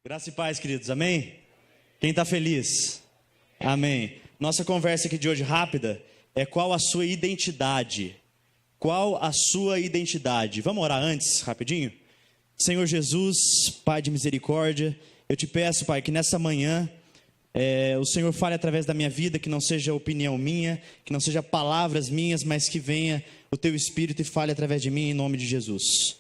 Graça e paz, queridos, amém? Quem está feliz? Amém. Nossa conversa aqui de hoje rápida é qual a sua identidade? Qual a sua identidade? Vamos orar antes, rapidinho? Senhor Jesus, Pai de misericórdia, eu te peço, Pai, que nessa manhã o Senhor fale através da minha vida, que não seja opinião minha, que não seja palavras minhas, mas que venha o Teu Espírito e fale através de mim, em nome de Jesus.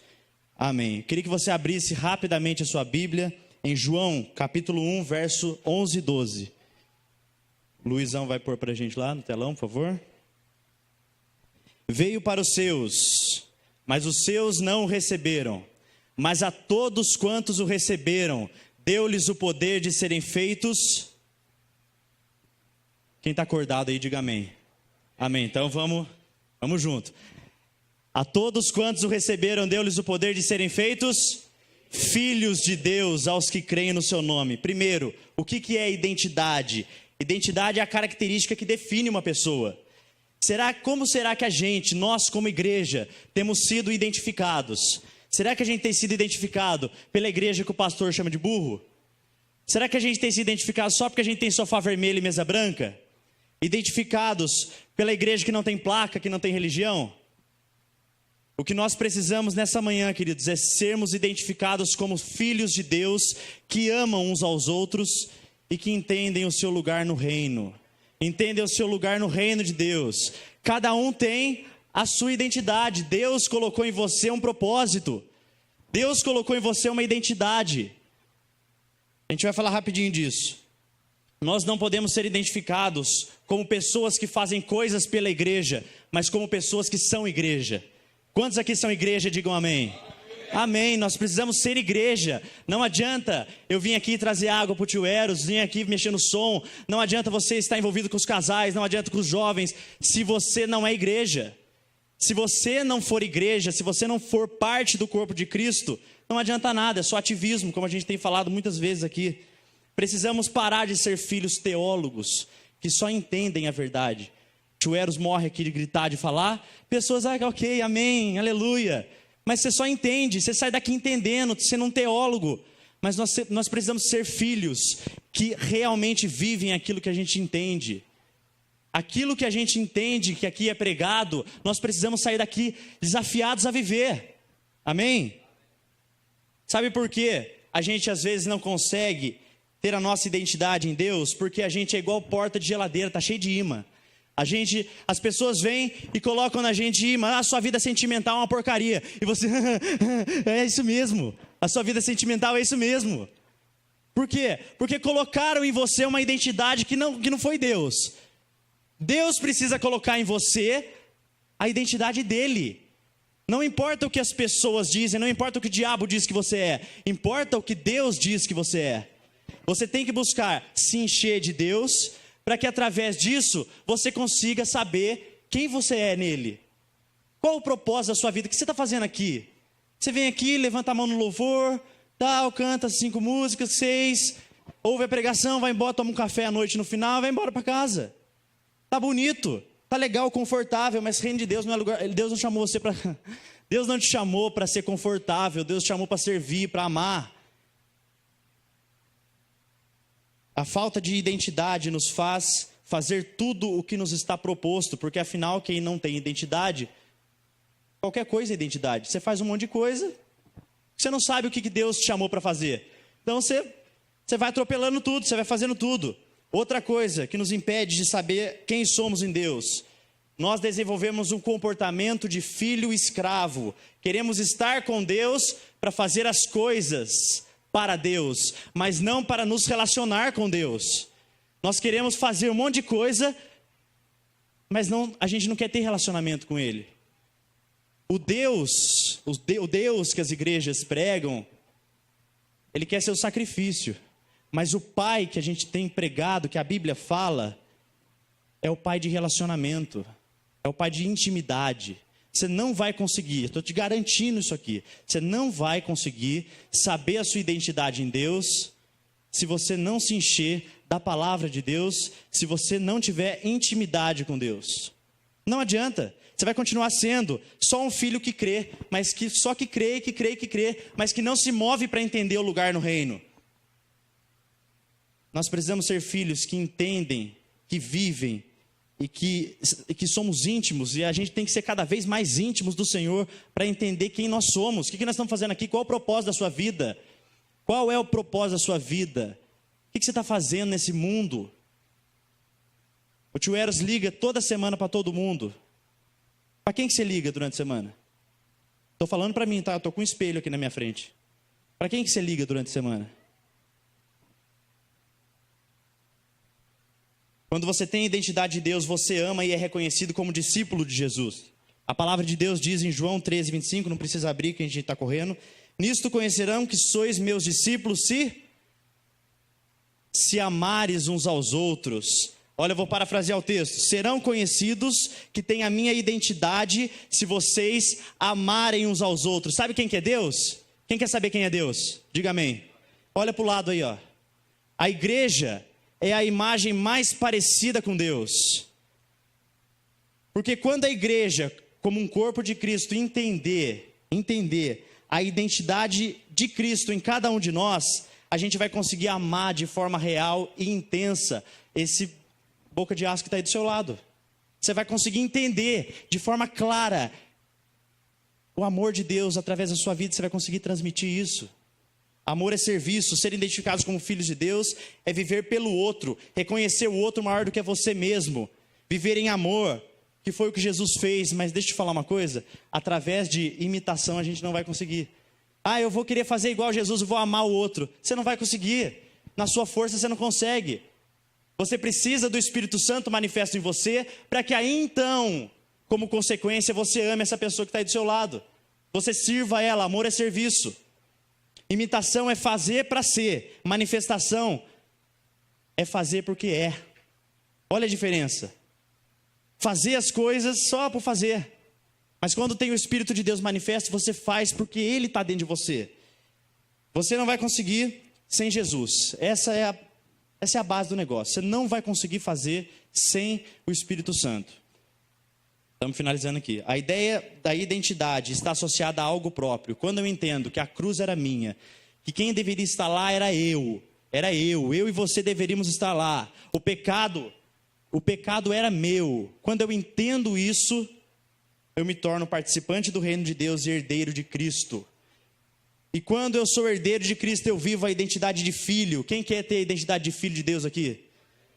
Amém. Eu queria que você abrisse rapidamente a sua Bíblia em João, capítulo 1, verso 11 e 12. O Luizão vai pôr para a gente lá no telão, por favor. Veio para os seus, mas os seus não o receberam. Mas a todos quantos o receberam, deu-lhes o poder de serem feitos. Quem está acordado aí, diga amém. Amém. Então vamos junto. A todos quantos o receberam, deu-lhes o poder de serem feitos filhos de Deus, aos que creem no seu nome. Primeiro, o que é identidade? Identidade é a característica que define uma pessoa. Como será que nós como igreja, temos sido identificados? Será que a gente tem sido identificado pela igreja que o pastor chama de burro? Será que a gente tem sido identificado só porque a gente tem sofá vermelho e mesa branca? Identificados pela igreja que não tem placa, que não tem religião? O que nós precisamos nessa manhã, queridos, é sermos identificados como filhos de Deus, que amam uns aos outros e que entendem o seu lugar no reino. Entendem o seu lugar no reino de Deus. Cada um tem a sua identidade. Deus colocou em você um propósito. Deus colocou em você uma identidade. A gente vai falar rapidinho disso. Nós não podemos ser identificados como pessoas que fazem coisas pela igreja, mas como pessoas que são igreja. Quantos aqui são igreja? Digam amém. Amém, nós precisamos ser igreja. Não adianta eu vir aqui trazer água para o tio Eros, vir aqui mexer no som. Não adianta você estar envolvido com os casais, não adianta com os jovens, se você não é igreja. Se você não for igreja, se você não for parte do corpo de Cristo, não adianta nada, é só ativismo, como a gente tem falado muitas vezes aqui. Precisamos parar de ser filhos teólogos, que só entendem a verdade. Tio Eros morre aqui de gritar, de falar, pessoas, ok, amém, aleluia. Mas você só entende, você sai daqui entendendo, sendo um teólogo. Mas nós precisamos ser filhos que realmente vivem aquilo que a gente entende. Aquilo que a gente entende, que aqui é pregado, nós precisamos sair daqui desafiados a viver. Amém? Sabe por quê? A gente às vezes não consegue ter a nossa identidade em Deus, porque a gente é igual porta de geladeira, está cheio de imã. As pessoas vêm e colocam na gente imã, a sua vida sentimental é uma porcaria. E você, é isso mesmo, a sua vida sentimental é isso mesmo. Por quê? Porque colocaram em você uma identidade que não foi Deus. Deus precisa colocar em você a identidade dele. Não importa o que as pessoas dizem, não importa o que o diabo diz que você é, importa o que Deus diz que você é. Você tem que buscar se encher de Deus, para que através disso você consiga saber quem você é nele. Qual o propósito da sua vida? O que você está fazendo aqui? Você vem aqui, levanta a mão no louvor, canta 5 músicas, 6, ouve a pregação, vai embora, toma um café à noite no final, vai embora para casa. Tá bonito, tá legal, confortável, mas reino de Deus não é lugar. Deus não chamou você para Deus não te chamou para ser confortável, Deus te chamou para servir, para amar. A falta de identidade nos faz fazer tudo o que nos está proposto, porque afinal quem não tem identidade, qualquer coisa é identidade. Você faz um monte de coisa, você não sabe o que Deus te chamou para fazer. Então você vai atropelando tudo, você vai fazendo tudo. Outra coisa que nos impede de saber quem somos em Deus, nós desenvolvemos um comportamento de filho escravo. Queremos estar com Deus para fazer as coisas para Deus, mas não para nos relacionar com Deus. Nós queremos fazer um monte de coisa, mas a gente não quer ter relacionamento com Ele. O Deus que as igrejas pregam, Ele quer ser o sacrifício. Mas o Pai que a gente tem pregado, que a Bíblia fala, é o Pai de relacionamento, é o Pai de intimidade. Você não vai conseguir, estou te garantindo isso aqui, você não vai conseguir saber a sua identidade em Deus, se você não se encher da palavra de Deus, se você não tiver intimidade com Deus. Não adianta, você vai continuar sendo só um filho que crê, mas que só que crê, mas que não se move para entender o lugar no reino. Nós precisamos ser filhos que entendem, que vivem e que somos íntimos, e a gente tem que ser cada vez mais íntimos do Senhor para entender quem nós somos. O que nós estamos fazendo aqui? Qual é o propósito da sua vida? Qual é o propósito da sua vida? O que você está fazendo nesse mundo? O tio Eros liga toda semana para todo mundo. Para quem que você liga durante a semana? Estou falando para mim, tá? Estou com um espelho aqui na minha frente. Para quem que você liga durante a semana? Quando você tem a identidade de Deus, você ama e é reconhecido como discípulo de Jesus. A palavra de Deus diz em João 13:25, não precisa abrir que a gente está correndo. Nisto conhecerão que sois meus discípulos se amares uns aos outros. Olha, eu vou parafrasear o texto. Serão conhecidos que têm a minha identidade se vocês amarem uns aos outros. Sabe quem que é Deus? Quem quer saber quem é Deus? Diga amém. Olha para o lado aí, ó. A igreja é a imagem mais parecida com Deus. Porque quando a igreja, como um corpo de Cristo, entender a identidade de Cristo em cada um de nós, a gente vai conseguir amar de forma real e intensa esse boca de aço que está aí do seu lado. Você vai conseguir entender de forma clara o amor de Deus através da sua vida, você vai conseguir transmitir isso. Amor é serviço, ser identificados como filhos de Deus é viver pelo outro, reconhecer o outro maior do que você mesmo, viver em amor, que foi o que Jesus fez. Mas deixa eu te falar uma coisa, através de imitação a gente não vai conseguir. Eu vou querer fazer igual a Jesus, eu vou amar o outro. Você não vai conseguir, na sua força você não consegue. Você precisa do Espírito Santo manifesto em você, para que aí então, como consequência, você ame essa pessoa que está aí do seu lado. Você sirva ela, amor é serviço. Imitação é fazer para ser, manifestação é fazer porque é. Olha a diferença. Fazer as coisas só por fazer. Mas quando tem o Espírito de Deus manifesto, você faz porque Ele está dentro de você. Você não vai conseguir sem Jesus. Essa é a base do negócio. Você não vai conseguir fazer sem o Espírito Santo. Estamos finalizando aqui. A ideia da identidade está associada a algo próprio. Quando eu entendo que a cruz era minha, que quem deveria estar lá era eu e você deveríamos estar lá. O pecado era meu. Quando eu entendo isso, eu me torno participante do reino de Deus e herdeiro de Cristo. E quando eu sou herdeiro de Cristo, eu vivo a identidade de filho. Quem quer ter a identidade de filho de Deus aqui?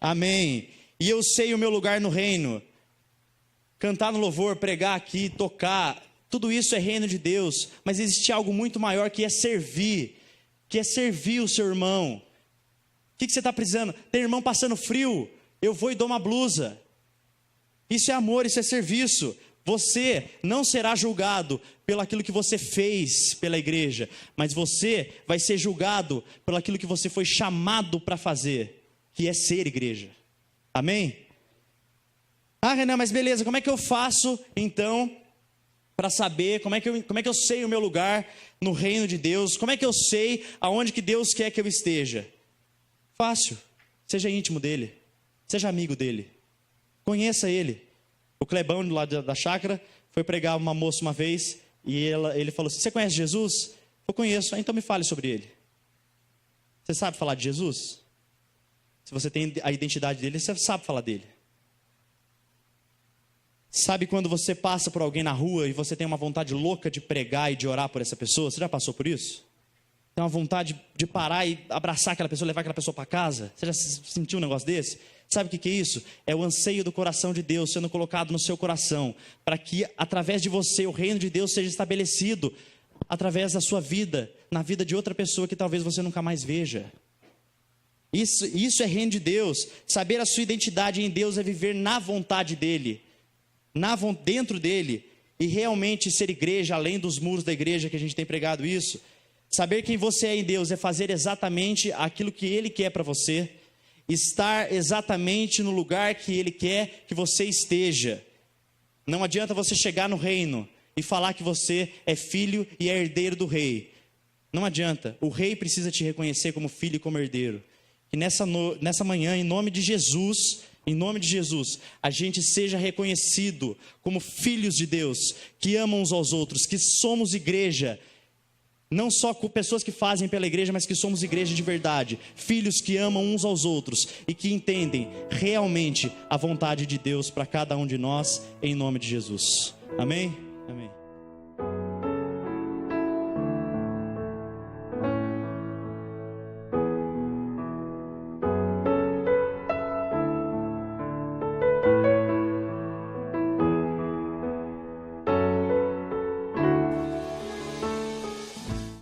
Amém. E eu sei o meu lugar no reino. Cantar no louvor, pregar aqui, tocar, tudo isso é reino de Deus. Mas existe algo muito maior que é servir o seu irmão. O que você está precisando? Tem irmão passando frio? Eu vou e dou uma blusa. Isso é amor, isso é serviço. Você não será julgado pelo aquilo que você fez pela igreja, mas você vai ser julgado pelo aquilo que você foi chamado para fazer, que é ser igreja. Amém? Renan, mas beleza, como é que eu faço então para saber, como é que eu sei o meu lugar no reino de Deus? Como é que eu sei aonde que Deus quer que eu esteja? Fácil, seja íntimo dele, seja amigo dele, conheça ele. O Clebão do lado da chácara foi pregar uma moça uma vez e ele falou assim: você conhece Jesus? Eu conheço. Então me fale sobre ele. Você sabe falar de Jesus? Se você tem a identidade dele, você sabe falar dele. Sabe quando você passa por alguém na rua e você tem uma vontade louca de pregar e de orar por essa pessoa? Você já passou por isso? Tem uma vontade de parar e abraçar aquela pessoa, levar aquela pessoa para casa? Você já sentiu um negócio desse? Sabe o que é isso? É o anseio do coração de Deus sendo colocado no seu coração, para que através de você o reino de Deus seja estabelecido através da sua vida, na vida de outra pessoa que talvez você nunca mais veja. Isso é reino de Deus. Saber a sua identidade em Deus é viver na vontade dEle, dentro dEle, e realmente ser igreja, além dos muros da igreja que a gente tem pregado isso. Saber quem você é em Deus é fazer exatamente aquilo que Ele quer para você, estar exatamente no lugar que Ele quer que você esteja. Não adianta você chegar no reino e falar que você é filho e é herdeiro do rei. Não adianta, o rei precisa te reconhecer como filho e como herdeiro. Que nessa manhã, em nome de Jesus, a gente seja reconhecido como filhos de Deus, que amam uns aos outros, que somos igreja, Não só com pessoas que fazem pela igreja, mas que somos igreja de verdade. Filhos que amam uns aos outros e que entendem realmente a vontade de Deus para cada um de nós, em nome de Jesus. Amém? Amém.